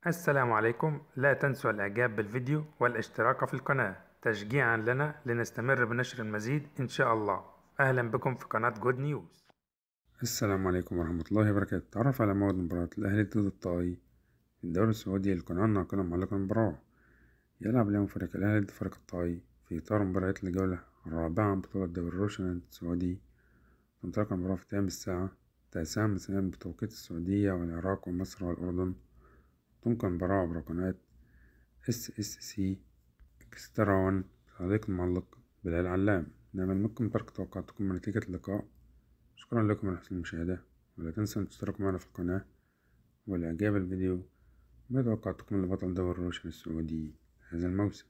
السلام عليكم. لا تنسوا الإعجاب بالفيديو والاشتراك في القناة تشجيعا لنا لنستمر بنشر المزيد إن شاء الله. أهلا بكم في قناة جود نيوز. السلام عليكم ورحمة الله وبركاته. تعرف على موعد مباراة الأهلي ضد الطائي في الدوري السعودي. القناة الناقلة معلقة المباراة. يلعب اليوم فريق الأهلي ضد فريق الطائي في إطار مباريات الجولة الرابعة من بطولة دوري روشن السعودي. تنطلق المباراة في تمام الساعة 9 مساء بتوقيت السعودية والعراق ومصر والأردن. تنقل المباراة عبر قناة SSC إكسترا 1. صديق المعلق بلال علام. نأمل منكم ترك توقعاتكم من نتيجة اللقاء. شكرا لكم على حسن المشاهدة، ولا تنسوا أن تشتركوا معنا في القناة والإعجاب الفيديو. ما توقعتكم لبطل دوري روشن السعودي هذا الموسم؟